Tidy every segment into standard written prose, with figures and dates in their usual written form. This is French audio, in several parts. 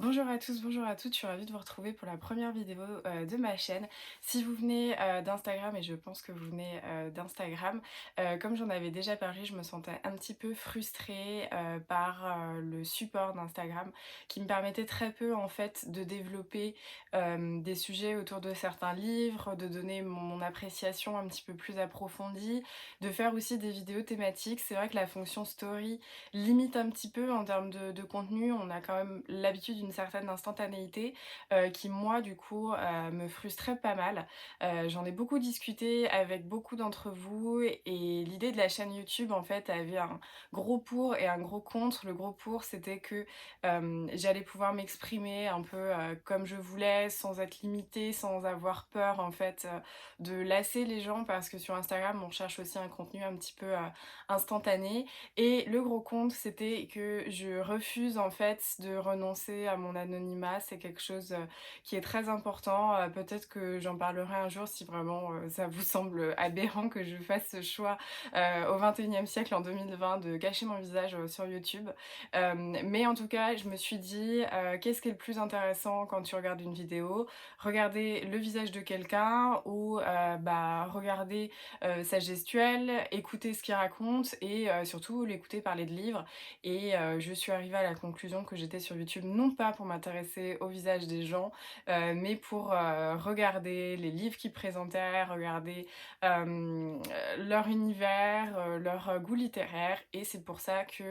Bonjour à tous, bonjour à toutes, je suis ravie de vous retrouver pour la première vidéo de ma chaîne. Si vous venez d'Instagram, et je pense que vous venez d'Instagram, comme j'en avais déjà parlé, je me sentais un petit peu frustrée par le support d'Instagram qui me permettait très peu en fait de développer des sujets autour de certains livres, de donner mon appréciation un petit peu plus approfondie, de faire aussi des vidéos thématiques. C'est vrai que la fonction story limite un petit peu en termes de contenu. On a quand même l'habitude d'une certaine instantanéité qui moi du coup me frustrait pas mal. J'en ai beaucoup discuté avec beaucoup d'entre vous et l'idée de la chaîne YouTube en fait avait un gros pour et un gros contre. Le gros pour c'était que j'allais pouvoir m'exprimer un peu comme je voulais, sans être limitée, sans avoir peur en fait de lasser les gens, parce que sur Instagram on cherche aussi un contenu un petit peu instantané. Et le gros compte, c'était que je refuse en fait de renoncer à mon anonymat. C'est quelque chose qui est très important. Peut-être que j'en parlerai un jour si vraiment ça vous semble aberrant que je fasse ce choix au 21e siècle, en 2020, de cacher mon visage sur YouTube. Mais en tout cas, je me suis dit, qu'est-ce qui est le plus intéressant quand tu regardes une vidéo? Regarder le visage de quelqu'un ou regarder sa gestuelle, écouter ce qu'il raconte et surtout l'écouter parler de livres. Et je suis arrivée à la conclusion que j'étais sur YouTube non pas pour m'intéresser au visage des gens, mais pour regarder les livres qu'ils présentaient, regarder leur univers, leur goût littéraire. Et c'est pour ça que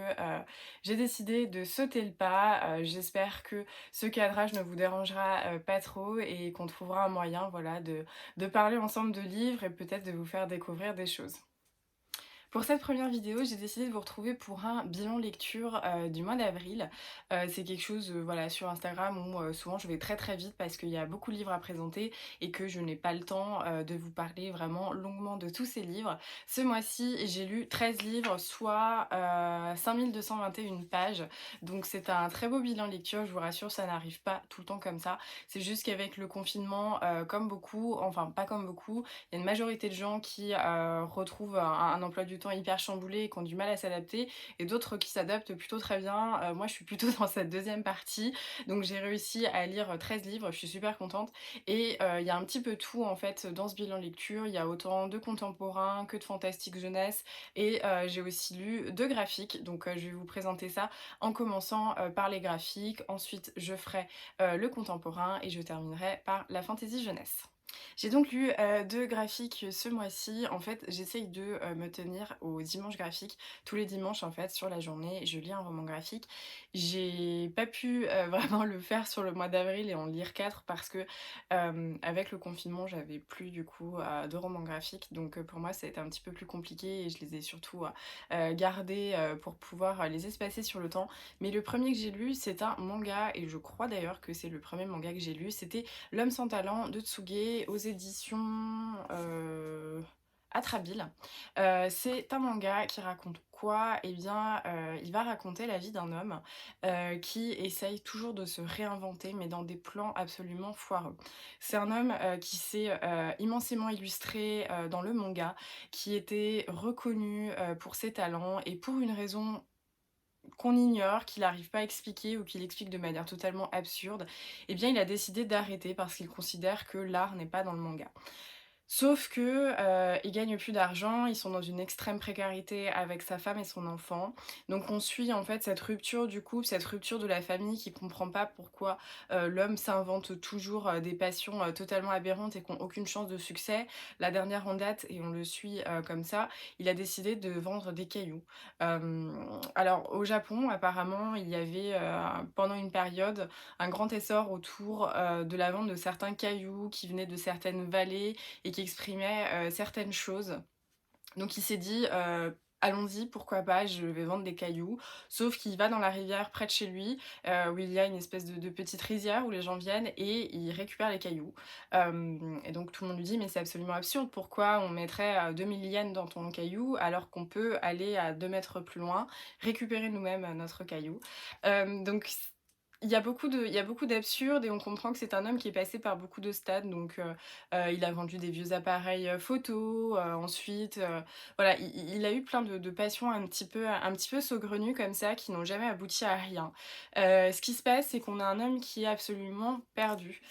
j'ai décidé de sauter le pas. J'espère que ce cadrage ne vous dérangera pas trop et qu'on trouvera un moyen, voilà, de parler ensemble de livres et peut-être de vous faire découvrir des choses. Pour cette première vidéo, j'ai décidé de vous retrouver pour un bilan lecture du mois d'avril. C'est quelque chose voilà, sur Instagram où souvent je vais très très vite parce qu'il y a beaucoup de livres à présenter et que je n'ai pas le temps de vous parler vraiment longuement de tous ces livres. Ce mois-ci, j'ai lu 13 livres, soit 5221 pages. Donc c'est un très beau bilan lecture, je vous rassure, ça n'arrive pas tout le temps comme ça. C'est juste qu'avec le confinement, comme beaucoup, enfin pas comme beaucoup, il y a une majorité de gens qui retrouvent un emploi du temps hyper chamboulé et qui ont du mal à s'adapter, et d'autres qui s'adaptent plutôt très bien. Moi, je suis plutôt dans cette deuxième partie, donc j'ai réussi à lire 13 livres, je suis super contente. Et il y a un petit peu tout en fait dans ce bilan lecture. Il y a autant de contemporain que de fantastique jeunesse, et j'ai aussi lu de graphiques, donc je vais vous présenter ça en commençant par les graphiques. Ensuite, je ferai le contemporain et je terminerai par la fantasy jeunesse. J'ai donc lu 2 graphiques ce mois-ci. En fait, j'essaye de me tenir aux dimanches graphiques. Tous les dimanches, en fait, sur la journée, je lis un roman graphique. J'ai pas pu vraiment le faire sur le mois d'avril et en lire 4 parce que avec le confinement, j'avais plus du coup de romans graphiques. Donc pour moi, ça a été un petit peu plus compliqué et je les ai surtout gardés pour pouvoir les espacer sur le temps. Mais le premier que j'ai lu, c'est un manga, et je crois d'ailleurs que c'est le premier manga que j'ai lu. C'était L'homme sans talent de Tsuge aux éditions Atrabile. C'est un manga qui raconte quoi? Eh bien, il va raconter la vie d'un homme qui essaye toujours de se réinventer, mais dans des plans absolument foireux. C'est un homme qui s'est immensément illustré dans le manga, qui était reconnu pour ses talents, et pour une raison qu'on ignore, qu'il n'arrive pas à expliquer ou qu'il explique de manière totalement absurde, eh bien il a décidé d'arrêter parce qu'il considère que l'art n'est pas dans le manga. Sauf que, ils gagnent plus d'argent, ils sont dans une extrême précarité avec sa femme et son enfant. Donc on suit en fait cette rupture du couple, cette rupture de la famille qui comprend pas pourquoi, l'homme s'invente toujours, des passions, totalement aberrantes et qui ont aucune chance de succès. La dernière en date, et on le suit, comme ça, il a décidé de vendre des cailloux. Alors au Japon, apparemment, il y avait, pendant une période, un grand essor autour, de la vente de certains cailloux qui venaient de certaines vallées et qui exprimait certaines choses. Donc il s'est dit allons-y, pourquoi pas, je vais vendre des cailloux. Sauf qu'il va dans la rivière près de chez lui, où il y a une espèce de petite rizière où les gens viennent et ils récupèrent les cailloux. Et donc tout le monde lui dit mais c'est absolument absurde, pourquoi on mettrait 2000 yens dans ton caillou alors qu'on peut aller à 2 mètres plus loin, récupérer nous-mêmes notre caillou. Donc il y a beaucoup d'absurde et on comprend que c'est un homme qui est passé par beaucoup de stades donc il a vendu des vieux appareils, photo, ensuite, voilà, il a eu plein de passions un petit peu saugrenues comme ça qui n'ont jamais abouti à rien. Ce qui se passe, c'est qu'on a un homme qui est absolument perdu,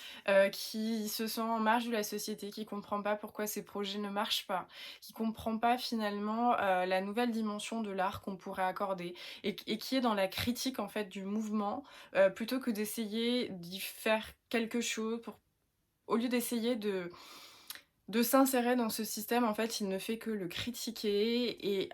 qui se sent en marge de la société, qui comprend pas pourquoi ses projets ne marchent pas, qui comprend pas finalement, la nouvelle dimension de l'art qu'on pourrait accorder et qui est dans la critique en fait du mouvement, plutôt que d'essayer d'y faire quelque chose pour au lieu d'essayer de s'insérer dans ce système, en fait, il ne fait que le critiquer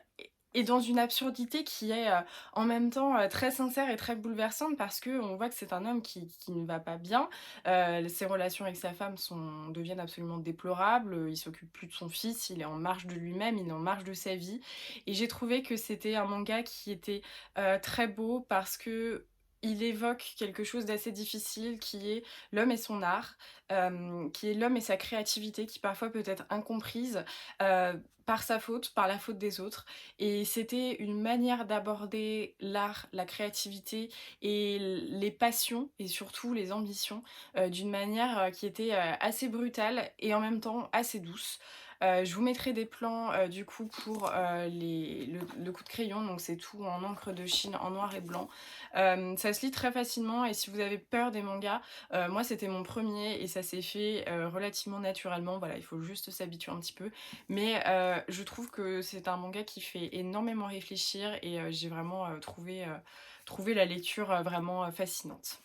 et dans une absurdité qui est, en même temps, très sincère et très bouleversante parce qu'on voit que c'est un homme qui ne va pas bien. Ses relations avec sa femme deviennent absolument déplorables, il s'occupe plus de son fils, il est en marge de lui-même, il est en marge de sa vie et j'ai trouvé que c'était un manga qui était, très beau parce que il évoque quelque chose d'assez difficile qui est l'homme et son art, qui est l'homme et sa créativité qui parfois peut être incomprise, par sa faute, par la faute des autres et c'était une manière d'aborder l'art, la créativité et les passions et surtout les ambitions, d'une manière, qui était, assez brutale et en même temps assez douce. Je vous mettrai des plans, du coup pour, le coup de crayon, donc c'est tout en encre de Chine, en noir et blanc. Ça se lit très facilement et si vous avez peur des mangas, moi c'était mon premier et ça s'est fait, relativement naturellement. Voilà, il faut juste s'habituer un petit peu. Mais je trouve que c'est un manga qui fait énormément réfléchir et j'ai vraiment, trouvé la lecture, vraiment, fascinante.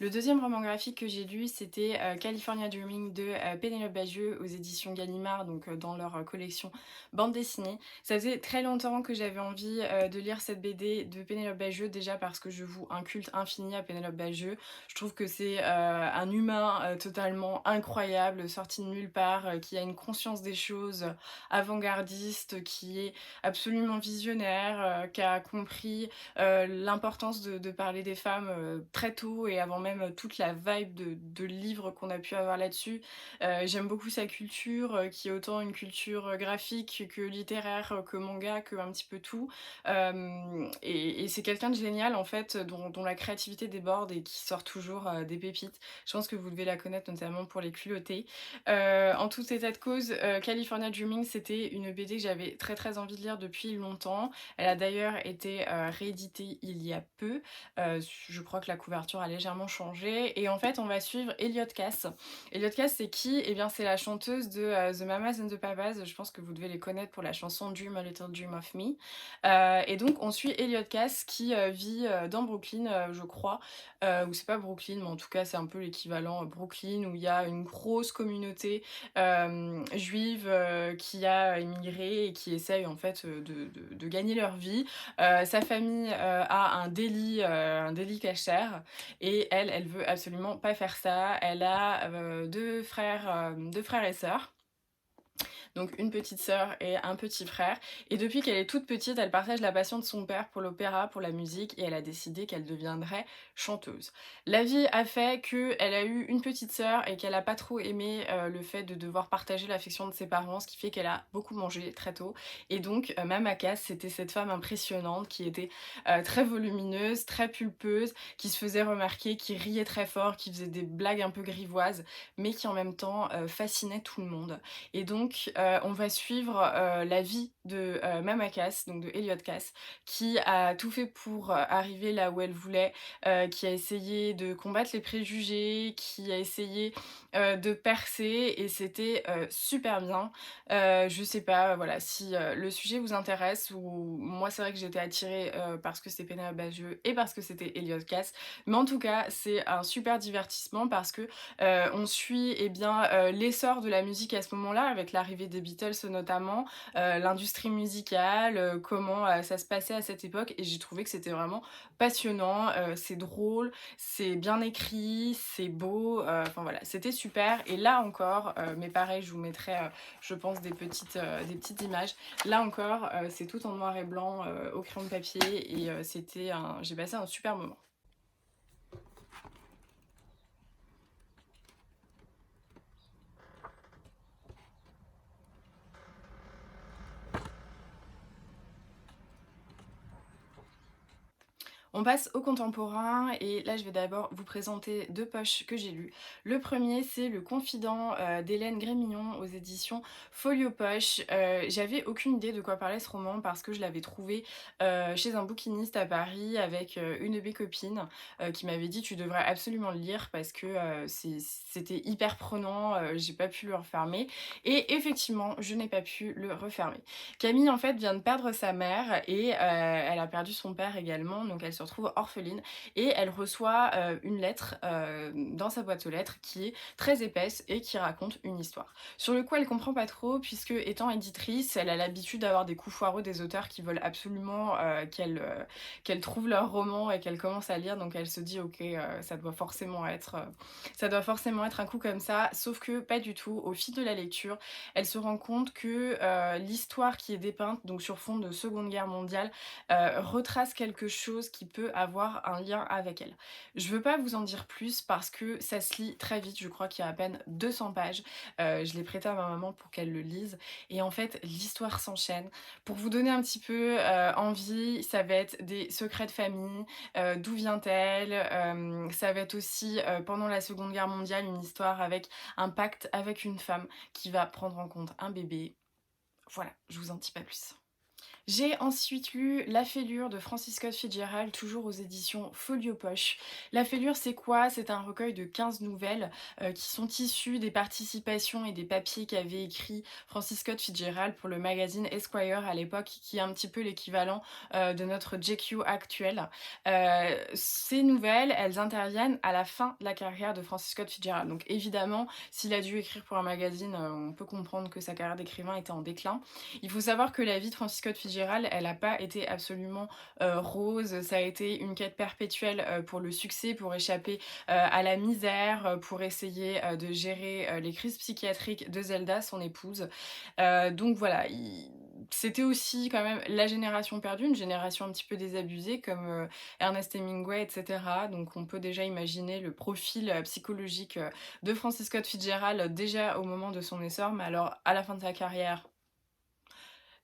Le deuxième roman graphique que j'ai lu, c'était California Dreaming de Pénélope Bagieux aux éditions Gallimard, donc dans leur collection bande dessinée. Ça faisait très longtemps que j'avais envie de lire cette BD de Pénélope Bagieux, déjà parce que je voue un culte infini à Pénélope Bagieux. Je trouve que c'est un humain totalement incroyable, sorti de nulle part, qui a une conscience des choses avant-gardiste, qui est absolument visionnaire, qui a compris l'importance de parler des femmes très tôt et avant même toute la vibe de livres qu'on a pu avoir là-dessus. J'aime beaucoup sa culture, qui est autant une culture graphique que littéraire, que manga, que un petit peu tout. Et c'est quelqu'un de génial en fait, dont la créativité déborde et qui sort toujours des pépites. Je pense que vous devez la connaître notamment pour Les Culottés. En tout état de cause, California Dreaming, c'était une BD que j'avais très très envie de lire depuis longtemps. Elle a d'ailleurs été rééditée il y a peu. Je crois que la couverture a légèrement changé. Et en fait, on va suivre Elliot Cass. Elliot Cass, c'est qui? Eh bien, c'est la chanteuse de The Mamas and the Papas. Je pense que vous devez les connaître pour la chanson Dream a Little Dream of Me. Et donc, on suit Elliot Cass qui vit dans Brooklyn, je crois. Ou c'est pas Brooklyn, mais en tout cas, c'est un peu l'équivalent Brooklyn où il y a une grosse communauté juive qui a immigré et qui essaye en fait de gagner leur vie. Sa famille a un délit cachère et elle veut absolument pas faire ça. Elle a deux frères et sœurs donc une petite sœur et un petit frère. Et depuis qu'elle est toute petite, elle partage la passion de son père pour l'opéra, pour la musique, et elle a décidé qu'elle deviendrait chanteuse. La vie a fait qu'elle a eu une petite sœur et qu'elle a pas trop aimé le fait de devoir partager l'affection de ses parents, ce qui fait qu'elle a beaucoup mangé très tôt. Et donc Mama Cass, c'était cette femme impressionnante qui était très volumineuse, très pulpeuse, qui se faisait remarquer, qui riait très fort, qui faisait des blagues un peu grivoises, mais qui en même temps fascinait tout le monde. Et donc, on va suivre la vie de Mama Cass, donc de Elliot Cass, qui a tout fait pour arriver là où elle voulait, qui a essayé de combattre les préjugés, qui a essayé de percer, et c'était super bien. Je sais pas, voilà, si le sujet vous intéresse, ou moi c'est vrai que j'étais attirée parce que c'était Pénélope Bagieux et parce que c'était Elliot Cass, mais en tout cas c'est un super divertissement parce que on suit eh bien, l'essor de la musique à ce moment-là, avec l'arrivée des Beatles notamment, l'industrie musicale, comment ça se passait à cette époque, et j'ai trouvé que c'était vraiment passionnant, c'est drôle, c'est bien écrit, c'est beau, enfin voilà, c'était super. Et là encore, mais pareil, je vous mettrai, je pense, des petites images. Là encore, c'est tout en noir et blanc, au crayon de papier, et j'ai passé un super moment. On passe au contemporain et là je vais d'abord vous présenter 2 poches que j'ai lues. Le premier c'est Le Confident, d'Hélène Grémillon aux éditions Folio Poche. J'avais aucune idée de quoi parlait ce roman parce que je l'avais trouvé, chez un bouquiniste à Paris avec, une de mes copines, qui m'avait dit: «Tu devrais absolument le lire parce que, c'était hyper prenant», j'ai pas pu le refermer et effectivement je n'ai pas pu le refermer. Camille en fait vient de perdre sa mère et elle a perdu son père également, donc elle se retrouve orpheline et elle reçoit, une lettre, dans sa boîte aux lettres qui est très épaisse et qui raconte une histoire. Sur le coup, elle comprend pas trop puisque étant éditrice, elle a l'habitude d'avoir des coups foireux des auteurs qui veulent absolument, qu'elle trouve leur roman et qu'elle commence à lire, donc elle se dit: «OK, ça doit forcément être un coup comme ça», sauf que pas du tout. Au fil de la lecture, elle se rend compte que l'histoire qui est dépeinte, donc sur fond de Seconde Guerre mondiale, retrace quelque chose qui peut avoir un lien avec elle. Je veux pas vous en dire plus parce que ça se lit très vite, je crois qu'il y a à peine 200 pages. Je l'ai prêté à ma maman pour qu'elle le lise et en fait, l'histoire s'enchaîne. Pour vous donner un petit peu, envie, ça va être des secrets de famille, d'où vient-elle? Ça va être aussi, pendant la Seconde Guerre mondiale, une histoire avec un pacte avec une femme qui va prendre en compte un bébé. Voilà, je vous en dis pas plus. J'ai ensuite lu La Fêlure de Francis Scott Fitzgerald, toujours aux éditions Folio Poche. La Fêlure, c'est quoi? C'est un recueil de 15 nouvelles qui sont issues des participations et des papiers qu'avait écrit Francis Scott Fitzgerald pour le magazine Esquire à l'époque, qui est un petit peu l'équivalent de notre JQ actuel. Ces nouvelles, elles interviennent à la fin de la carrière de Francis Scott Fitzgerald. Donc évidemment, s'il a dû écrire pour un magazine, on peut comprendre que sa carrière d'écrivain était en déclin. Il faut savoir que la vie de Francis Scott Fitzgerald, elle n'a pas été absolument rose. Ça a été une quête perpétuelle pour le succès, pour échapper à la misère, pour essayer de gérer les crises psychiatriques de Zelda, son épouse. Donc voilà, c'était aussi quand même la génération perdue, une génération un petit peu désabusée comme Ernest Hemingway, etc. Donc on peut déjà imaginer le profil psychologique de Francis Scott Fitzgerald déjà au moment de son essor, mais alors à la fin de sa carrière,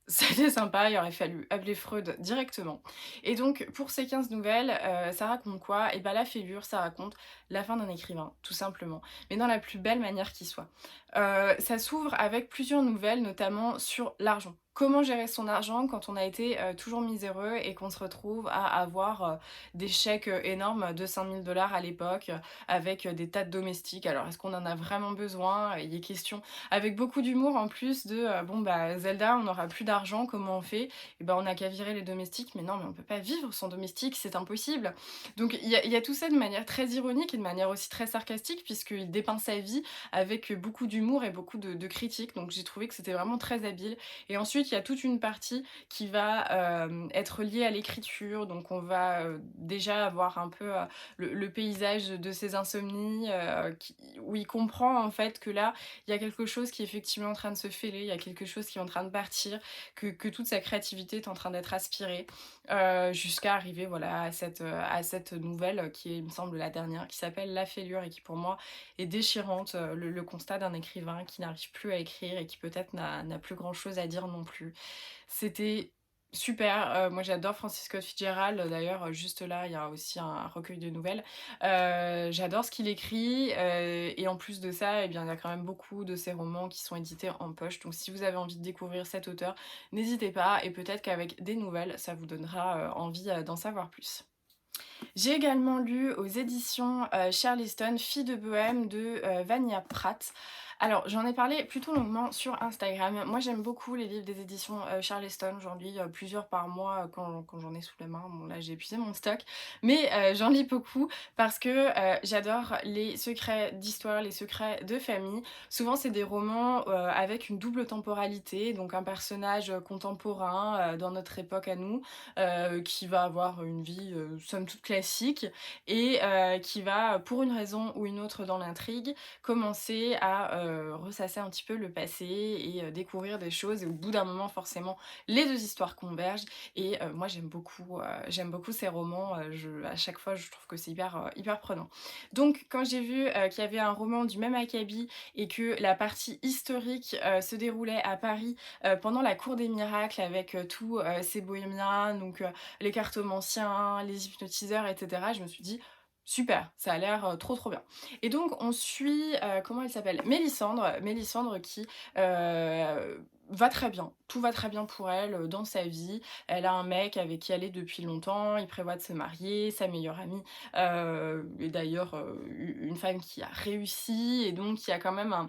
c'était sympa, il aurait fallu appeler Freud directement. Et donc, pour ces 15 nouvelles, ça raconte quoi? Et bah, La Fêlure, ça raconte la fin d'un écrivain, tout simplement, mais dans la plus belle manière qui soit. Ça s'ouvre avec plusieurs nouvelles, notamment sur l'argent. Comment gérer son argent quand on a été, toujours miséreux et qu'on se retrouve à avoir, des chèques, énormes de 5 000 $ à l'époque, avec, des tas de domestiques. Alors est-ce qu'on en a vraiment besoin? Il est question avec beaucoup d'humour en plus de, bon bah Zelda, on n'aura plus d'argent, comment on fait? Et ben on a qu'à virer les domestiques, mais non, mais on peut pas vivre sans domestique, c'est impossible. Donc il y a tout ça de manière très ironique et de manière aussi très sarcastique puisqu'il dépeint sa vie avec, beaucoup d'humour et beaucoup de critiques, donc j'ai trouvé que c'était vraiment très habile. Et ensuite, il y a toute une partie qui va, être liée à l'écriture, donc on va, déjà avoir un peu, le paysage de ses insomnies, où il comprend en fait que là, il y a quelque chose qui est effectivement en train de se fêler, il y a quelque chose qui est en train de partir, que toute sa créativité est en train d'être aspirée, jusqu'à arriver voilà à cette nouvelle qui est, il me semble, la dernière, qui s'appelle La Fêlure et qui pour moi est déchirante, le constat d'un écrivain qui n'arrive plus à écrire et qui peut-être n'a plus grand chose à dire non plus. C'était super, moi j'adore Francis Scott Fitzgerald, d'ailleurs, juste là, il y a aussi un recueil de nouvelles. J'adore ce qu'il écrit, et en plus de ça, eh bien, il y a quand même beaucoup de ses romans qui sont édités en poche. Donc si vous avez envie de découvrir cet auteur, n'hésitez pas et peut-être qu'avec des nouvelles, ça vous donnera, envie, d'en savoir plus. J'ai également lu aux éditions, Charleston, Fille de Bohême de, Vania Pratt. Alors j'en ai parlé plutôt longuement sur Instagram. Moi j'aime beaucoup les livres des éditions, Charleston. J'en lis, plusieurs par mois, quand j'en ai sous la main. Bon là j'ai épuisé mon stock, mais j'en lis beaucoup parce que, j'adore les secrets d'histoire, les secrets de famille. Souvent c'est des romans, avec une double temporalité, donc un personnage, contemporain, dans notre époque à nous, qui va avoir une vie, somme toute classique et qui va, pour une raison ou une autre dans l'intrigue, commencer à, ressasser un petit peu le passé et découvrir des choses et au bout d'un moment forcément les 2 histoires convergent et moi j'aime beaucoup ces romans, à chaque fois je trouve que c'est hyper prenant. Donc quand j'ai vu, qu'il y avait un roman du même acabit et que la partie historique, se déroulait à Paris, pendant la cour des miracles avec, tous, ces bohémiens, donc les cartomanciens, les hypnotiseurs et cetera, je me suis dit: «Super, ça a l'air, trop bien» et donc on suit, comment elle s'appelle? Mélissandre qui, va très bien. Tout va très bien pour elle, dans sa vie. Elle a un mec avec qui elle est depuis longtemps, ils prévoient de se marier, sa meilleure amie, est d'ailleurs, une femme qui a réussi et donc il y a quand même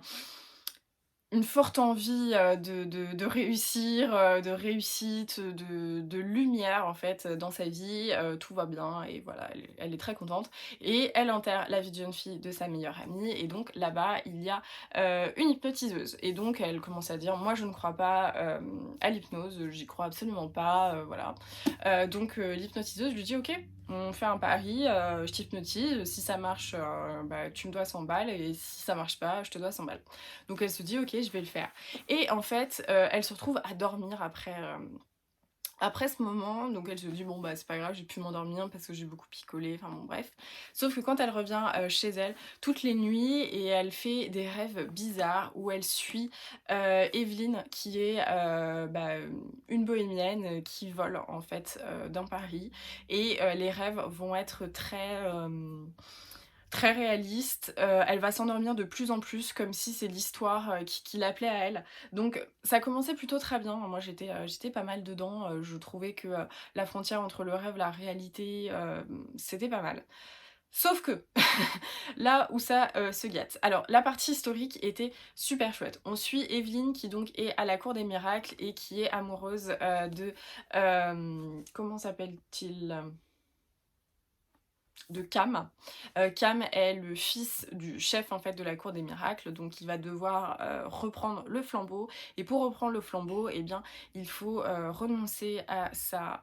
une forte envie, de réussir, de réussite, de lumière en fait, dans sa vie, tout va bien et voilà, elle est très contente et elle enterre la vie de jeune fille de sa meilleure amie et donc là-bas, il y a, une hypnotiseuse et donc elle commence à dire: «Moi je ne crois pas, à l'hypnose, j'y crois absolument pas, voilà». Donc l'hypnotiseuse lui dit: «OK, on fait un pari, je t'hypnotise, si ça marche, bah, tu me dois 100 balles et si ça marche pas, je te dois 100 balles». Donc elle se dit: «OK, je vais le faire» et en fait, elle se retrouve à dormir après ce moment, donc elle se dit: «Bon, bah, c'est pas grave, j'ai pu m'endormir parce que j'ai beaucoup picolé», enfin bon bref. Sauf que quand elle revient, chez elle, toutes les nuits et elle fait des rêves bizarres où elle suit, Evelyne qui est, bah, une bohémienne, qui vole en fait, dans Paris et les rêves vont être très réaliste, elle va s'endormir de plus en plus comme si c'est l'histoire, qui l'appelait à elle. Donc ça commençait plutôt très bien. Moi j'étais pas mal dedans, je trouvais que, la frontière entre le rêve, la réalité, c'était pas mal. Sauf que, là où ça, se gâte. Alors la partie historique était super chouette. On suit Evelyne qui donc est à la cour des miracles et qui est amoureuse, comment s'appelle-t-il? De Cam. Cam est le fils du chef en fait de la cour des miracles, donc il va devoir, reprendre le flambeau et pour reprendre le flambeau et bien, il faut, renoncer à sa,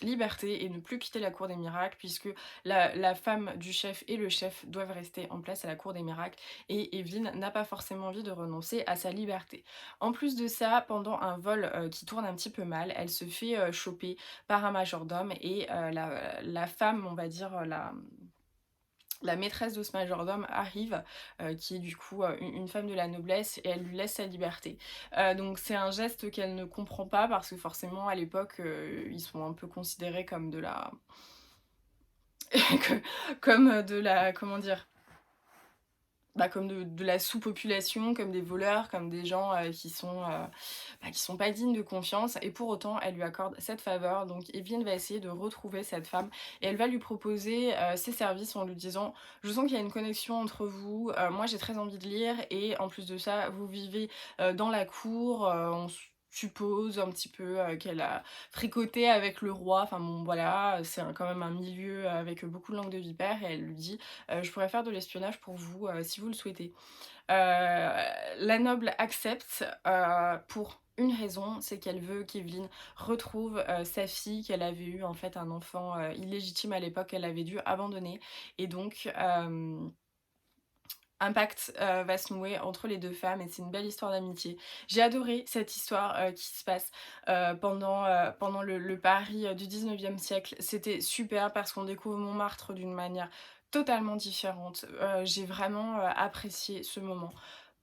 liberté et ne plus quitter la cour des miracles puisque la femme du chef et le chef doivent rester en place à la cour des miracles et Evelyne n'a pas forcément envie de renoncer à sa liberté. En plus de ça, pendant un vol, qui tourne un petit peu mal, elle se fait, choper par un majordome et la femme, on va dire, la maîtresse de ce majordome arrive, qui est du coup, une femme de la noblesse et elle lui laisse sa liberté. Donc c'est un geste qu'elle ne comprend pas parce que forcément à l'époque, ils sont un peu considérés comme de la comme de la comment dire? Bah, comme de la sous-population, comme des voleurs, comme des gens, qui sont pas dignes de confiance et pour autant, elle lui accorde cette faveur. Donc Evelyne va essayer de retrouver cette femme et elle va lui proposer, ses services en lui disant: «Je sens qu'il y a une connexion entre vous, moi j'ai très envie de lire et en plus de ça, vous vivez, dans la cour, on suppose un petit peu, qu'elle a fricoté avec le roi». Enfin bon voilà, c'est quand même un milieu avec beaucoup de langue de vipère et elle lui dit: «Je pourrais faire de l'espionnage pour vous, si vous le souhaitez». La noble accepte, pour une raison, c'est qu'elle veut qu'Evelyne retrouve, sa fille qu'elle avait eu en fait un enfant, illégitime à l'époque, qu'elle avait dû abandonner et donc un pacte, va se nouer entre les 2 femmes et c'est une belle histoire d'amitié. J'ai adoré cette histoire, qui se passe, pendant le Paris, du 19e siècle. C'était super parce qu'on découvre Montmartre d'une manière totalement différente. J'ai vraiment, apprécié ce moment.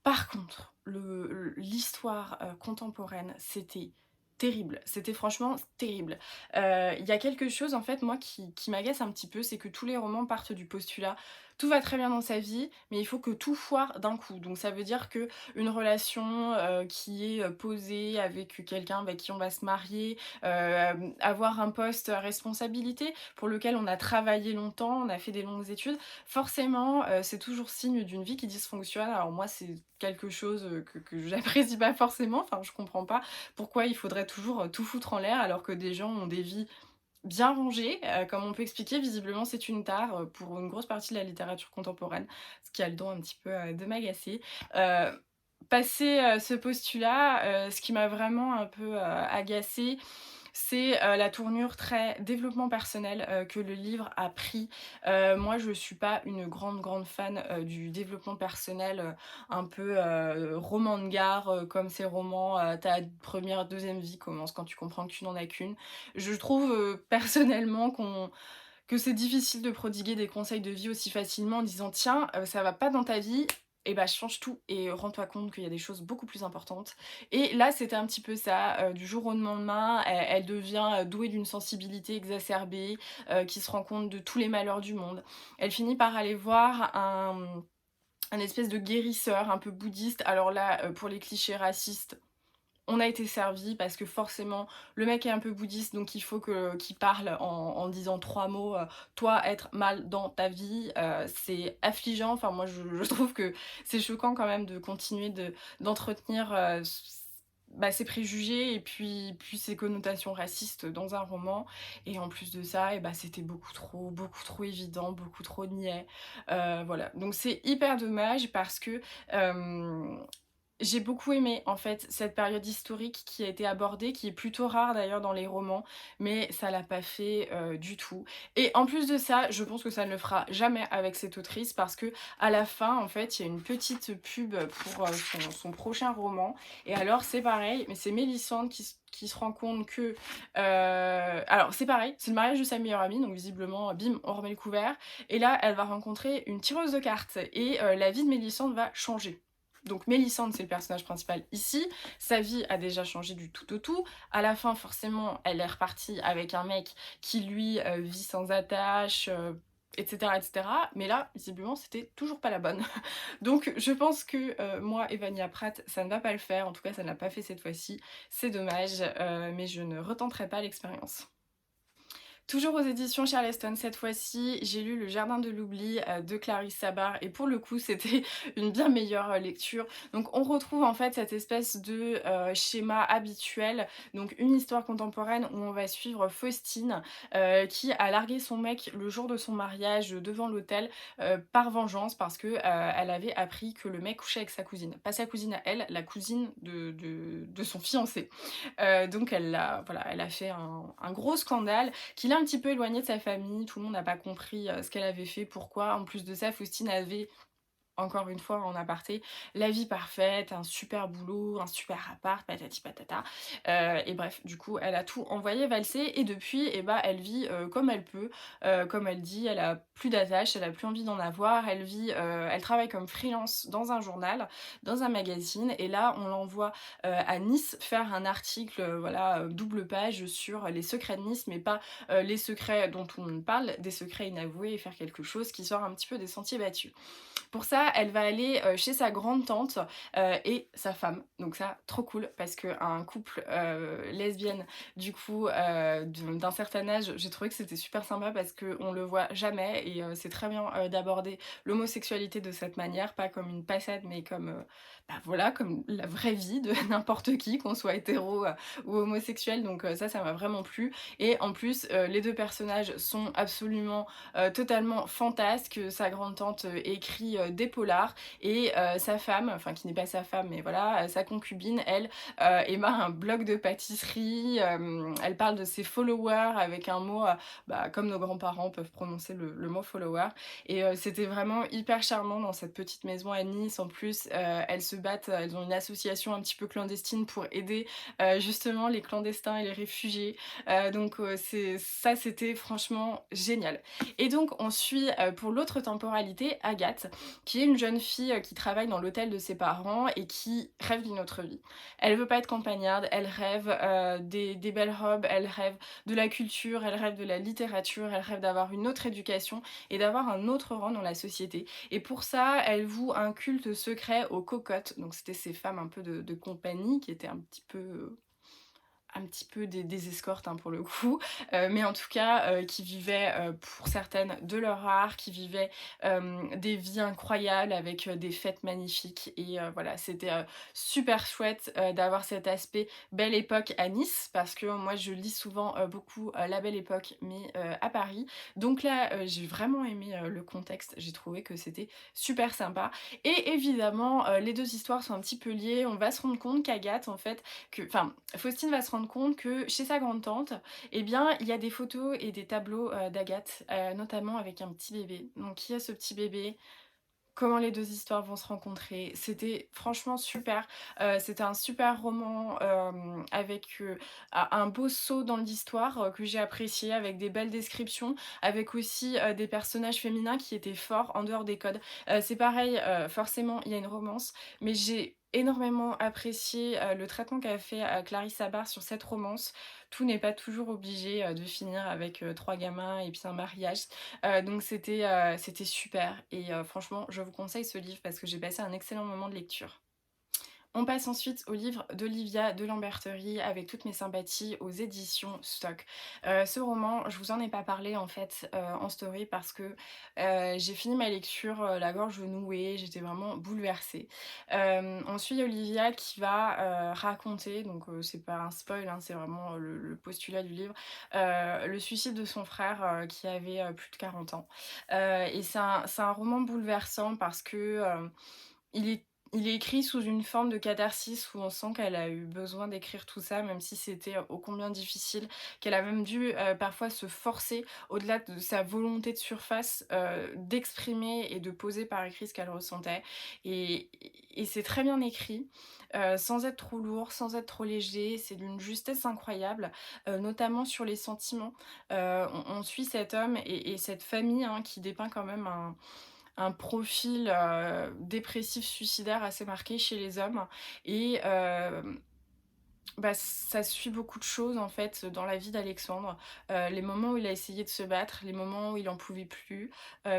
Par contre, l'histoire, contemporaine, c'était terrible. C'était franchement terrible. Il y a quelque chose en fait moi qui m'agace un petit peu, c'est que tous les romans partent du postulat: tout va très bien dans sa vie, mais il faut que tout foire d'un coup. Donc ça veut dire qu'une relation, qui est, posée avec quelqu'un avec qui on va se marier, avoir un poste à responsabilité pour lequel on a travaillé longtemps, on a fait des longues études, forcément, c'est toujours signe d'une vie qui dysfonctionne. Alors moi, c'est quelque chose, que j'apprécie pas forcément, enfin je comprends pas pourquoi il faudrait toujours, tout foutre en l'air alors que des gens ont des vies bien rangées, comme on peut expliquer. Visiblement, c'est une tare, pour une grosse partie de la littérature contemporaine, ce qui a le don un petit peu, de m'agacer. Passé, ce postulat, ce qui m'a vraiment un peu, agacée, c'est la tournure très développement personnel que le livre a pris. Moi je suis pas une grande fan, du développement personnel, un peu, roman de gare, comme ces romans, ta 1re, 2e vie commence quand tu comprends que tu n'en as qu'une. Je trouve, personnellement que c'est difficile de prodiguer des conseils de vie aussi facilement en disant: «Tiens, ça va pas dans ta vie, et bah, change tout et rends-toi compte qu'il y a des choses beaucoup plus importantes». Et là, c'était un petit peu ça, du jour au lendemain, elle devient, douée d'une sensibilité exacerbée, qui se rend compte de tous les malheurs du monde. Elle finit par aller voir un espèce de guérisseur un peu bouddhiste. Alors là, pour les clichés racistes, on a été servi parce que forcément le mec est un peu bouddhiste, donc il faut qu'il parle en disant 3 mots, toi être mal dans ta vie, c'est affligeant. Enfin moi je trouve que c'est choquant quand même de continuer d'entretenir, bah, ses préjugés et puis ses connotations racistes dans un roman. Et en plus de ça, et bah, c'était beaucoup trop évident, beaucoup trop niais. Voilà, donc c'est hyper dommage parce que, j'ai beaucoup aimé en fait cette période historique qui a été abordée, qui est plutôt rare d'ailleurs dans les romans, mais ça l'a pas fait, du tout. Et en plus de ça, je pense que ça ne le fera jamais avec cette autrice parce que à la fin, en fait, il y a une petite pub pour, son prochain roman. Et alors c'est pareil, mais c'est Mélissande qui se rend compte que, alors c'est pareil, c'est le mariage de sa meilleure amie, donc visiblement, bim, on remet le couvert. Et là, elle va rencontrer une tireuse de cartes et la vie de Mélissande va changer. Donc Mélissande, c'est le personnage principal ici. Sa vie a déjà changé du tout au tout. À la fin, forcément, elle est repartie avec un mec qui, lui, vit sans attache, etc., etc. Mais là, visiblement, c'était toujours pas la bonne. Donc je pense que moi, Evania Pratt, ça ne va pas le faire. En tout cas, ça ne l'a pas fait cette fois-ci. C'est dommage, mais je ne retenterai pas l'expérience. Toujours aux éditions Charleston cette fois-ci, j'ai lu Le Jardin de l'oubli de Clarisse Sabar et pour le coup c'était une bien meilleure lecture. Donc on retrouve en fait cette espèce de schéma habituel, donc une histoire contemporaine où on va suivre Faustine qui a largué son mec le jour de son mariage devant l'hôtel par vengeance parce que elle avait appris que le mec couchait avec sa cousine. Pas sa cousine à elle, la cousine de son fiancé. Donc voilà, elle a fait un gros scandale qui l'a un petit peu éloignée de sa famille. Tout le monde n'a pas compris ce qu'elle avait fait, pourquoi. En plus de ça, Faustine avait, encore une fois en aparté, la vie parfaite, un super boulot, un super appart, patati patata. Et bref, du coup, elle a tout envoyé valser et depuis, et bah, elle vit comme elle peut. Comme elle dit, elle a plus d'attache, elle a plus envie d'en avoir. Elle vit, elle travaille comme freelance dans un journal, dans un magazine. Et là, on l'envoie à Nice faire un article, voilà, double page sur les secrets de Nice, mais pas les secrets dont on parle, des secrets inavoués et faire quelque chose qui sort un petit peu des sentiers battus. Pour ça, elle va aller chez sa grande-tante et sa femme. Donc ça, trop cool, parce qu'un couple lesbienne, du coup, d'un certain âge, j'ai trouvé que c'était super sympa parce qu'on le voit jamais et c'est très bien d'aborder l'homosexualité de cette manière, pas comme une passade, mais comme, bah voilà, comme la vraie vie de n'importe qui, qu'on soit hétéro ou homosexuel. Donc ça m'a vraiment plu. Et en plus, les deux personnages sont absolument totalement fantasque. Sa grande-tante écrit des polars et sa femme, enfin qui n'est pas sa femme mais voilà, sa concubine, elle, émar un blog de pâtisserie, elle parle de ses followers avec un mot, bah, comme nos grands-parents peuvent prononcer le mot follower. Et c'était vraiment hyper charmant dans cette petite maison à Nice. En plus, elles se battent, elles ont une association un petit peu clandestine pour aider justement les clandestins et les réfugiés. Donc c'était franchement génial. Et donc on suit pour l'autre temporalité Agathe, qui est une jeune fille qui travaille dans l'hôtel de ses parents et qui rêve d'une autre vie. Elle veut pas être campagnarde, elle rêve des belles robes, elle rêve de la culture, elle rêve de la littérature, elle rêve d'avoir une autre éducation et d'avoir un autre rang dans la société. Et pour ça, elle voue un culte secret aux cocottes, donc c'était ces femmes un peu de compagnie qui étaient un petit peu des escortes hein, pour le coup, mais en tout cas qui vivaient pour certaines de leur art, qui vivaient des vies incroyables avec des fêtes magnifiques et voilà, c'était super chouette d'avoir cet aspect belle époque à Nice parce que moi je lis souvent beaucoup la belle époque mais à Paris, donc là j'ai vraiment aimé le contexte, j'ai trouvé que c'était super sympa et évidemment les deux histoires sont un petit peu liées. On va se rendre compte qu'Agathe en fait, enfin Faustine va se rendre rendre compte que chez sa grande-tante, eh bien, il y a des photos et des tableaux, d'Agathe, notamment avec un petit bébé. Donc qui est ce petit bébé? Comment les 2 histoires vont se rencontrer. C'était franchement super, c'était un super roman, avec, un beau saut dans l'histoire, que j'ai apprécié avec des belles descriptions, avec aussi, des personnages féminins qui étaient forts en dehors des codes. C'est pareil, forcément il y a une romance, mais j'ai énormément apprécié, le traitement qu'a fait, Clarisse Abar sur cette romance. Tout n'est pas toujours obligé, de finir avec, 3 gamins et puis un mariage. Donc c'était super et franchement, je vous conseille ce livre parce que j'ai passé un excellent moment de lecture. On passe ensuite au livre d'Olivia de Lamberterie avec toutes mes sympathies aux éditions Stock. Ce roman, je vous en ai pas parlé en fait, en story parce que, j'ai fini ma lecture, la gorge nouée, j'étais vraiment bouleversée. On suit Olivia qui va, raconter, donc c'est pas un spoil, hein, c'est vraiment, le postulat du livre, le suicide de son frère, qui avait, plus de 40 ans. Et c'est un roman bouleversant parce que, il est il est écrit sous une forme de catharsis où on sent qu'elle a eu besoin d'écrire tout ça, même si c'était ô combien difficile, qu'elle a même dû, parfois se forcer, au-delà de sa volonté de surface, d'exprimer et de poser par écrit ce qu'elle ressentait et c'est très bien écrit, sans être trop lourd, sans être trop léger. C'est d'une justesse incroyable, notamment sur les sentiments. On suit cet homme et cette famille, hein, qui dépeint quand même un profil, dépressif suicidaire assez marqué chez les hommes et bah, ça suit beaucoup de choses en fait dans la vie d'Alexandre. Les moments où il a essayé de se battre, les moments où il en pouvait plus,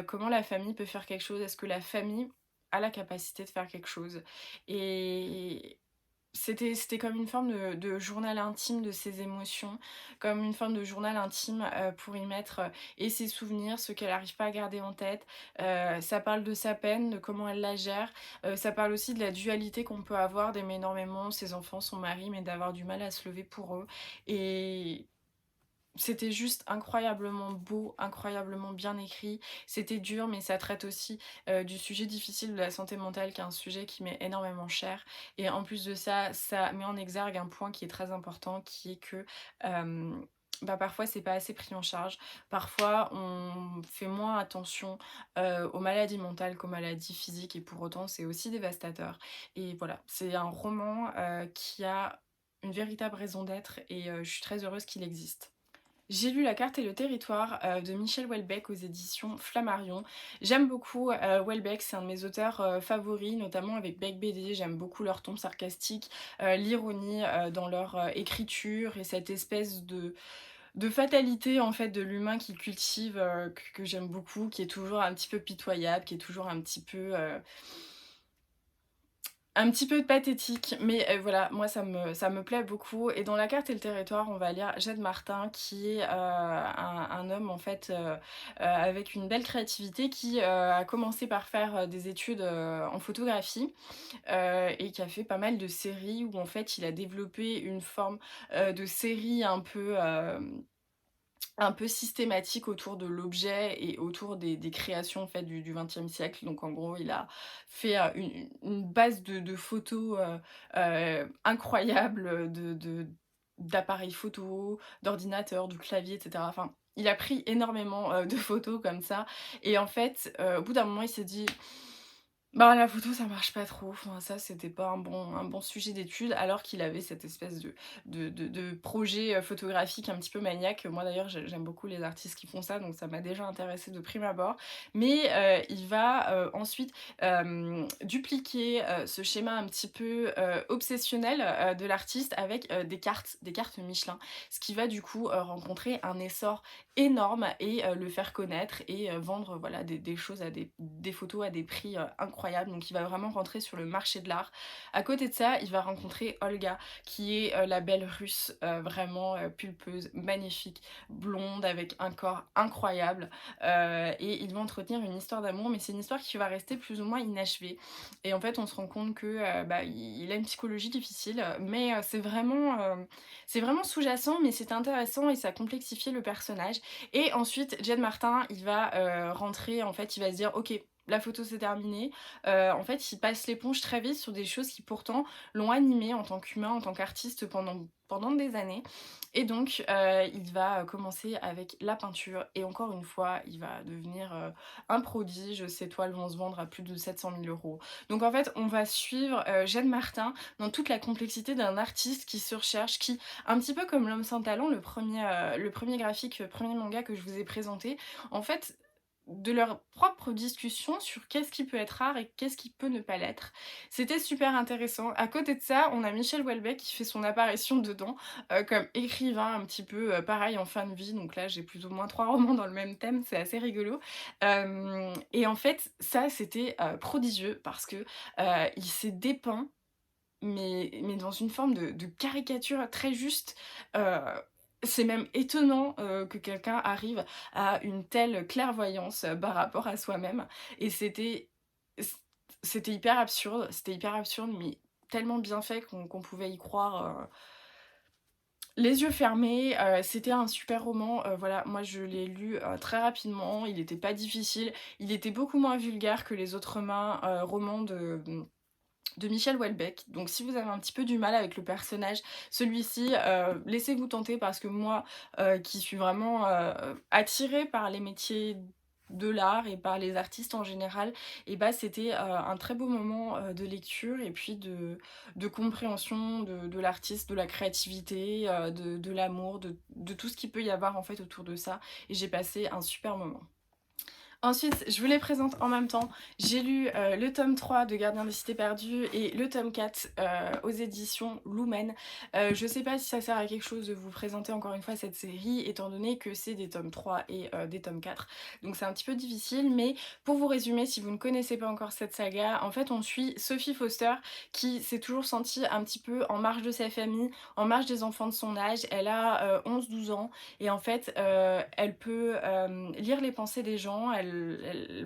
comment la famille peut faire quelque chose. Est-ce que la famille a la capacité de faire quelque chose? Et c'était comme une forme de journal intime de ses émotions, comme une forme de journal intime, pour y mettre, et ses souvenirs, ce qu'elle n'arrive pas à garder en tête. Ça parle de sa peine, de comment elle la gère, ça parle aussi de la dualité qu'on peut avoir, d'aimer énormément ses enfants, son mari, mais d'avoir du mal à se lever pour eux et c'était juste incroyablement beau, incroyablement bien écrit. C'était dur, mais ça traite aussi, du sujet difficile de la santé mentale, qui est un sujet qui m'est énormément cher. Et en plus de ça, ça met en exergue un point qui est très important, qui est que, bah, parfois c'est pas assez pris en charge. Parfois on fait moins attention, aux maladies mentales qu'aux maladies physiques et pour autant c'est aussi dévastateur. Et voilà, c'est un roman, qui a une véritable raison d'être et je suis très heureuse qu'il existe. J'ai lu La carte et le territoire, de Michel Houellebecq aux éditions Flammarion. J'aime beaucoup, Houellebecq, c'est un de mes auteurs, favoris, notamment avec Bec BD. J'aime beaucoup leur ton sarcastique, l'ironie, dans leur, écriture et cette espèce de fatalité, en fait, de l'humain qu'ils cultivent, que j'aime beaucoup, qui est toujours un petit peu pitoyable, qui est toujours un petit peu pathétique, mais voilà, moi ça me plaît beaucoup et dans La carte et le territoire, on va lire Jed Martin qui est, un homme en fait, avec une belle créativité qui, a commencé par faire, des études, en photographie, et qui a fait pas mal de séries où en fait il a développé une forme, de série un peu systématique autour de l'objet et autour des créations en fait du XXe siècle. Donc en gros, il a fait, une base de photos, incroyable, d'appareils photo, d'ordinateurs, de claviers et cetera. Enfin, il a pris énormément, de photos comme ça et en fait, au bout d'un moment, il s'est dit: bah, la photo ça marche pas trop, enfin ça c'était pas un bon sujet d'étude alors qu'il avait cette espèce de projet, photographique un petit peu maniaque. Moi d'ailleurs j'aime beaucoup les artistes qui font ça, donc ça m'a déjà intéressée de prime abord. Mais, il va, ensuite, dupliquer, ce schéma un petit peu, obsessionnel, de l'artiste avec, des cartes Michelin. Ce qui va du coup, rencontrer un essor énorme et le faire connaître et vendre voilà des choses à des photos à des prix, incroyables. Donc il va vraiment rentrer sur le marché de l'art. À côté de ça, il va rencontrer Olga qui est, la belle russe, vraiment, pulpeuse, magnifique, blonde avec un corps incroyable, et ils vont entretenir une histoire d'amour, mais c'est une histoire qui va rester plus ou moins inachevée. Et en fait, on se rend compte que, bah, il a une psychologie difficile, mais c'est vraiment sous-jacent, mais c'est intéressant et ça complexifie le personnage. Et ensuite, Jed Martin, il va, rentrer, en fait, il va se dire: «OK, la photo c'est terminé. En fait, il passe l'éponge très vite sur des choses qui pourtant l'ont animé en tant qu'humain, en tant qu'artiste pendant des années. Et donc, il va commencer avec la peinture et encore une fois, il va devenir un prodige. Ses toiles vont se vendre à plus de 700 000 euros. Donc en fait, on va suivre Jeanne Martin dans toute la complexité d'un artiste qui se recherche, qui, un petit peu comme L'Homme sans talent, le premier graphique, premier manga que je vous ai présenté, en fait, de leur propre discussion sur qu'est-ce qui peut être rare et qu'est-ce qui peut ne pas l'être. C'était super intéressant. À côté de ça, on a Michel Houellebecq qui fait son apparition dedans, comme écrivain un petit peu pareil en fin de vie. Donc là, j'ai plus ou moins 3 romans dans le même thème, c'est assez rigolo. Et en fait, ça, c'était prodigieux parce que il s'est dépeint mais dans une forme de caricature très juste. Heu, c'est même étonnant, que quelqu'un arrive à une telle clairvoyance, par rapport à soi-même et c c'était hyper absurde, mais tellement bien fait qu'on pouvait y croire, les yeux fermés. C'était un super roman, voilà, moi je l'ai lu, très rapidement, il était pas difficile, il était beaucoup moins vulgaire que les autres romans de Michel Houellebecq. Donc si vous avez un petit peu du mal avec le personnage, celui-ci, laissez-vous tenter parce que moi, qui suis vraiment, attirée par les métiers de l'art et par les artistes en général, et bah, c'était, un très beau moment, de lecture et puis de compréhension de l'artiste, de la créativité, de l'amour, de tout ce qu'il peut y avoir en fait autour de ça et j'ai passé un super moment. Ensuite, je vous les présente en même temps. J'ai lu le tome 3 de Gardien des Cités Perdues et le tome 4 aux éditions Lumen. Je sais pas si ça sert à quelque chose de vous présenter encore une fois cette série, étant donné que c'est des tomes 3 et des tomes 4. Donc c'est un petit peu difficile, mais pour vous résumer, si vous ne connaissez pas encore cette saga, en fait on suit Sophie Foster qui s'est toujours sentie un petit peu en marge de sa famille, en marge des enfants de son âge. Elle a 11-12 ans et en fait elle peut lire les pensées des gens, elle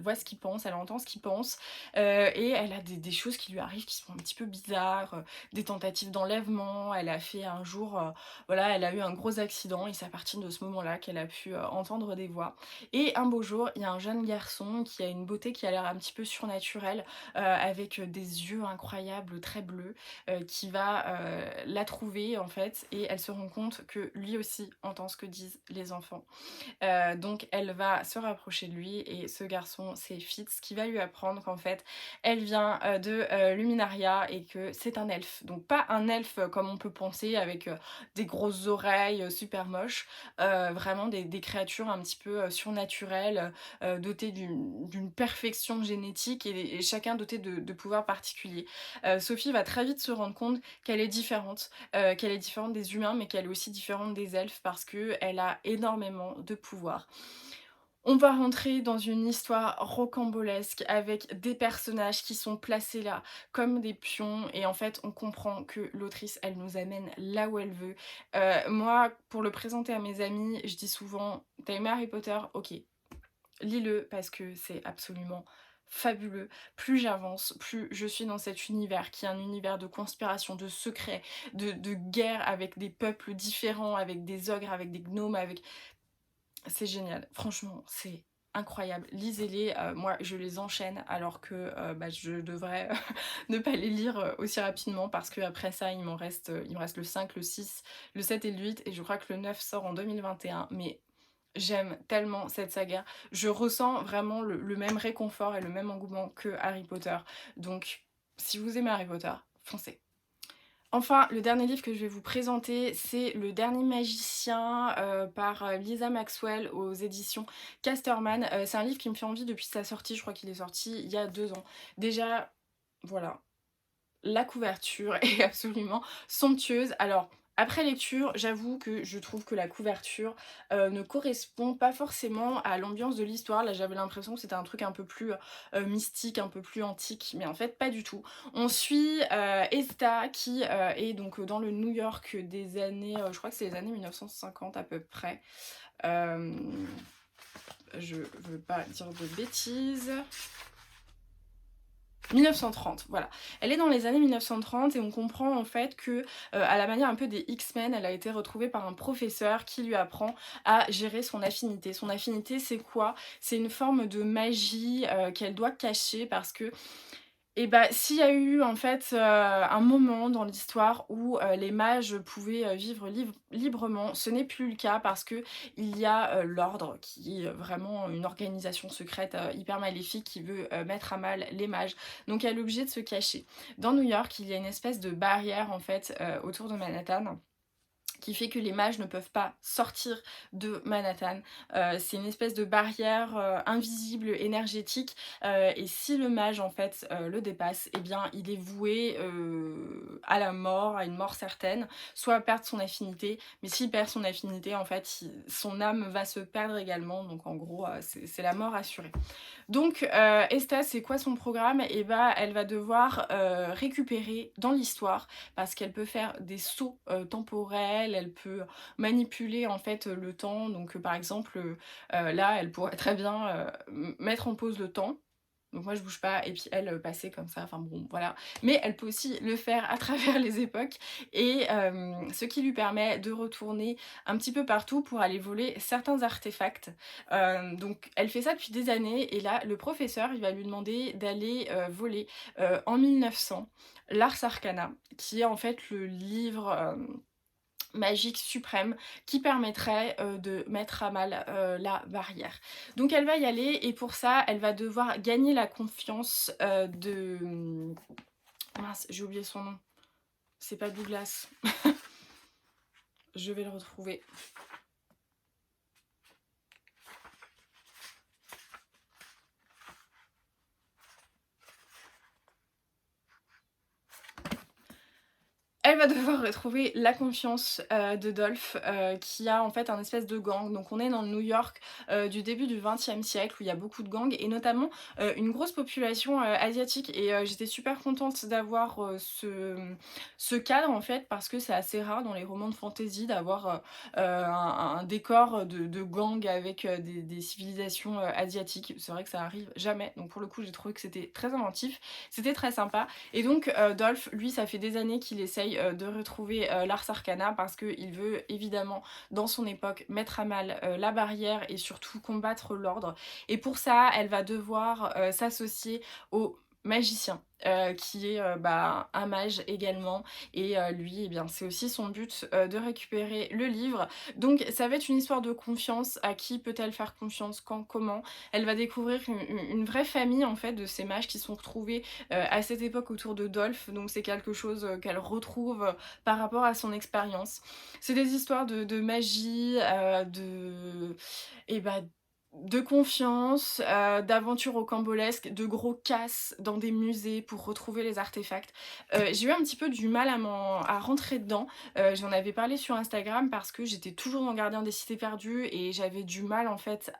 voit ce qu'ils pensent, elle entend ce qu'ils pensent, et elle a des choses qui lui arrivent qui sont un petit peu bizarres, des tentatives d'enlèvement. Elle a fait un jour, voilà, elle a eu un gros accident et c'est à partir de ce moment-là qu'elle a pu entendre des voix. Et un beau jour, il y a un jeune garçon qui a une beauté qui a l'air un petit peu surnaturelle, avec des yeux incroyables, très bleus, qui va la trouver en fait et elle se rend compte que lui aussi entend ce que disent les enfants. Donc elle va se rapprocher de lui et ce garçon c'est Fitz qui va lui apprendre qu'en fait elle vient de Luminaria et que c'est un elfe. Donc pas un elfe comme on peut penser avec des grosses oreilles super moches, vraiment des créatures un petit peu surnaturelles, dotées d'une perfection génétique et chacun doté de pouvoirs particuliers. Sophie va très vite se rendre compte qu'elle est différente des humains, mais qu'elle est aussi différente des elfes parce qu'elle a énormément de pouvoir. On va rentrer dans une histoire rocambolesque avec des personnages qui sont placés là comme des pions et en fait on comprend que l'autrice elle nous amène là où elle veut. Moi pour le présenter à mes amis je dis souvent: «Tu as aimé Harry Potter? OK, lis-le parce que c'est absolument fabuleux. Plus j'avance, plus je suis dans cet univers qui est un univers de conspiration, de secrets, de guerre avec des peuples différents, avec des ogres, avec des gnomes, avec c'est génial. Franchement, c'est incroyable. Lisez-les, moi je les enchaîne alors que, bah, je devrais ne pas les lire, aussi rapidement parce qu'après ça il me reste le 5, le 6, le 7 et le 8 et je crois que le 9 sort en 2021. Mais j'aime tellement cette saga. Je ressens vraiment le même réconfort et le même engouement que Harry Potter. Donc si vous aimez Harry Potter, foncez. Enfin, le dernier livre que je vais vous présenter, c'est Le Dernier Magicien par Lisa Maxwell aux éditions Casterman. C'est un livre qui me fait envie depuis sa sortie, je crois qu'il est sorti il y a 2 ans. Déjà, voilà, la couverture est absolument somptueuse. Alors, après lecture, j'avoue que je trouve que la couverture ne correspond pas forcément à l'ambiance de l'histoire. Là, j'avais l'impression que c'était un truc un peu plus mystique, un peu plus antique, mais en fait, pas du tout. On suit Esta qui est donc dans le New York des années, je crois que c'est les années 1950 à peu près. Euh, je veux pas dire de bêtises. 1930, voilà. Elle est dans les années 1930 et on comprend en fait que, à la manière un peu des X-Men, elle a été retrouvée par un professeur qui lui apprend à gérer son affinité. Son affinité, c'est quoi? C'est une forme de magie, qu'elle doit cacher parce que et bah, s'il y a eu en fait, un moment dans l'histoire où, les mages pouvaient, vivre librement, ce n'est plus le cas parce qu'il y a, l'ordre qui est vraiment une organisation secrète, hyper maléfique qui veut, mettre à mal les mages. Donc elle est obligée de se cacher. Dans New York, il y a une espèce de barrière en fait, autour de Manhattan qui fait que les mages ne peuvent pas sortir de Manhattan. C'est une espèce de barrière, invisible, énergétique, et si le mage en fait, le dépasse, eh bien il est voué, à la mort, à une mort certaine, soit à perdre son affinité, mais s'il perd son affinité en fait, son âme va se perdre également, donc en gros, c'est la mort assurée. Donc Esthès, c'est quoi son programme? Et bah, elle va devoir, récupérer dans l'histoire, parce qu'elle peut faire des sauts, temporels, elle peut manipuler en fait, le temps. Donc par exemple, là, elle pourrait très bien, mettre en pause le temps, donc moi je bouge pas et puis elle, passer comme ça, enfin bon voilà. Mais elle peut aussi le faire à travers les époques et ce qui lui permet de retourner un petit peu partout pour aller voler certains artefacts. Donc elle fait ça depuis des années et là le professeur il va lui demander d'aller, voler, en 1900 l'Ars Arcana, qui est en fait le livre, magique suprême qui permettrait, de mettre à mal, la barrière. Donc elle va y aller et pour ça, elle va devoir gagner la confiance, de, mince, j'ai oublié son nom. C'est pas Douglas. Je vais le retrouver. Elle va devoir retrouver la confiance, de Dolph, qui a en fait un espèce de gang. Donc on est dans le New York, du début du XXe siècle où il y a beaucoup de gangs et notamment, une grosse population, asiatique et j'étais super contente d'avoir, ce cadre en fait parce que c'est assez rare dans les romans de fantasy d'avoir, un décor, de gang avec, des civilisations, asiatiques. C'est vrai que ça arrive jamais, donc pour le coup j'ai trouvé que c'était très inventif, c'était très sympa et donc Dolph, lui, ça fait des années qu'il essaye, de retrouver, l'Ars Arcana parce qu'il veut évidemment, dans son époque, mettre à mal, la barrière et surtout combattre l'ordre. Et pour ça, elle va devoir, s'associer au magicien, qui est, bah, un mage également et lui, eh bien, c'est aussi son but, de récupérer le livre. Donc ça va être une histoire de confiance. À qui peut-elle faire confiance? Quand? Comment? Elle va découvrir une vraie famille, en fait, de ces mages qui sont retrouvés à cette époque autour de Dolph, donc c'est quelque chose qu'elle retrouve par rapport à son expérience. C'est des histoires de magie, et bah, de confiance, d'aventures rocambolesques, de gros casses dans des musées pour retrouver les artefacts. J'ai eu un petit peu du mal à rentrer dedans. J'en avais parlé sur Instagram parce que j'étais toujours dans Gardien des Cités Perdues et j'avais du mal en fait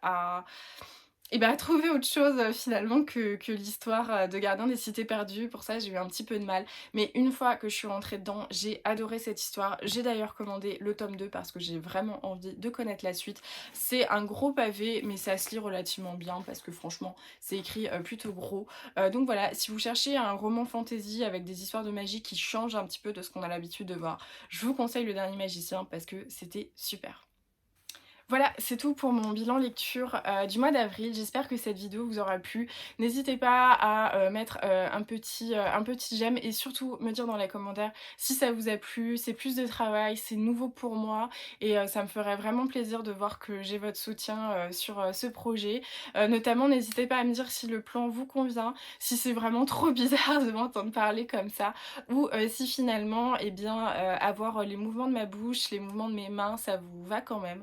et bah, trouver autre chose, finalement que l'histoire, de Gardien des Cités Perdues. Pour ça, j'ai eu un petit peu de mal. Mais une fois que je suis rentrée dedans, j'ai adoré cette histoire. J'ai d'ailleurs commandé le tome 2 parce que j'ai vraiment envie de connaître la suite. C'est un gros pavé, mais ça se lit relativement bien parce que franchement, c'est écrit, plutôt gros. Donc voilà, si vous cherchez un roman fantasy avec des histoires de magie qui changent un petit peu de ce qu'on a l'habitude de voir, je vous conseille Le Dernier Magicien parce que c'était super. Voilà, c'est tout pour mon bilan lecture, du mois d'avril. J'espère que cette vidéo vous aura plu. N'hésitez pas à, mettre, un petit j'aime et surtout me dire dans les commentaires si ça vous a plu. C'est plus de travail, c'est nouveau pour moi et ça me ferait vraiment plaisir de voir que j'ai votre soutien, sur, ce projet. Notamment n'hésitez pas à me dire si le plan vous convient, si c'est vraiment trop bizarre de m'entendre parler comme ça ou, si finalement, eh bien, avoir les mouvements de ma bouche, les mouvements de mes mains, ça vous va quand même.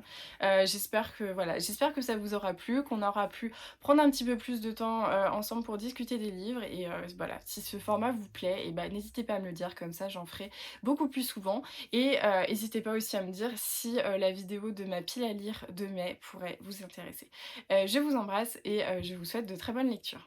J'espère que voilà, j'espère que ça vous aura plu, qu'on aura pu prendre un petit peu plus de temps, ensemble pour discuter des livres et voilà, si ce format vous plaît et bah, n'hésitez pas à me le dire comme ça j'en ferai beaucoup plus souvent et n'hésitez pas aussi à me dire si, la vidéo de ma pile à lire de mai pourrait vous intéresser. Je vous embrasse et je vous souhaite de très bonnes lectures.